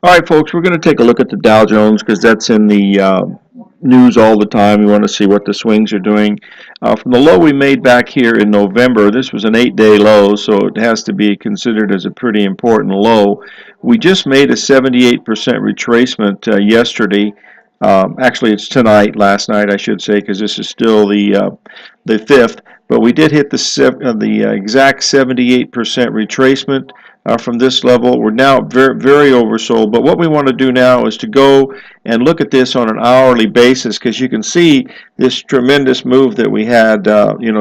All right, folks, we're going to take a look at the Dow Jones because that's in the news all the time. We want to see what the swings are doing. From the low we made back here in November, this was an 8-day low, so it has to be considered as a pretty important low. We just made a 78% retracement yesterday. Actually, it's tonight, last night, I should say, because this is still the 5th. But we did hit the exact 78% retracement from this level. We're now very, very oversold. But what we want to do now is to go and look at this on an hourly basis because you can see this tremendous move that we had,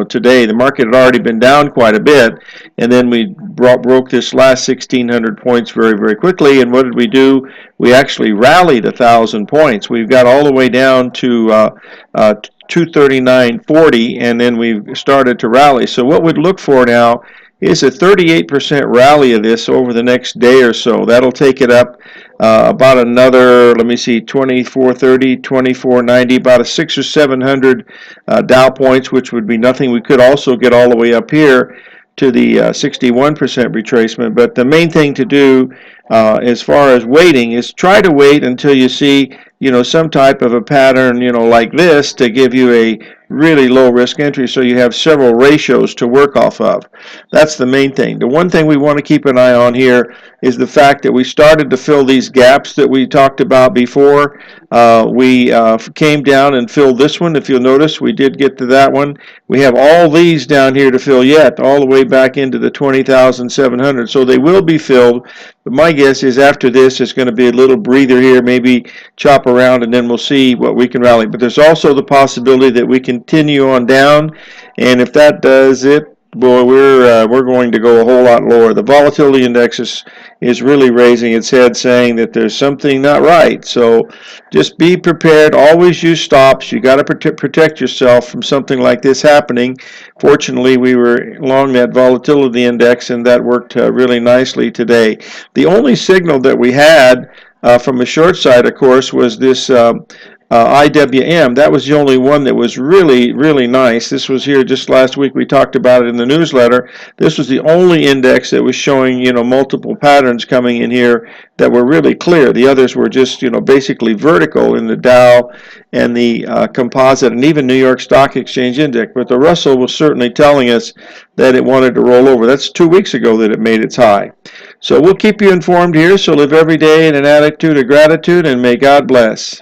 today. The market had already been down quite a bit, and then we broke this last 1,600 points very, very quickly. And what did we do? We actually rallied 1,000 points. We've got all the way down to 239.40, and then we started to rally. So what we'd look for now is a 38% rally of this over the next day or so. That'll take it up about another, let me see, 2430, 2490, about a 600 or 700 Dow points, which would be nothing. We could also get all the way up here to the 61% retracement. But the main thing to do as far as waiting is try to wait until you see some type of a pattern like this to give you a really low risk entry, so you have several ratios to work off of. That's the main thing. The one thing we want to keep an eye on here is the fact that we started to fill these gaps that we talked about before. We came down and filled this one. If you'll notice, we did get to that one. We have all these down here to fill yet, all the way back into the 20,700. So they will be filled. But my guess is after this, it's going to be a little breather here, maybe chop around, and then we'll see what we can rally. But there's also the possibility that we continue on down, and if that does it, boy, we're going to go a whole lot lower. The volatility index is really raising its head, saying that there's something not right. So just be prepared. Always use stops. You got to protect yourself from something like this happening. Fortunately, we were along that volatility index, and that worked really nicely today. The only signal that we had from a short side, of course, was this IWM. That was the only one that was really, really nice. This was here just last week. We talked about it in the newsletter. This was the only index that was showing, multiple patterns coming in here that were really clear. The others were just, basically vertical in the Dow and the composite and even New York Stock Exchange Index. But the Russell was certainly telling us that it wanted to roll over. That's 2 weeks ago that it made its high. So we'll keep you informed here. So live every day in an attitude of gratitude, and may God bless.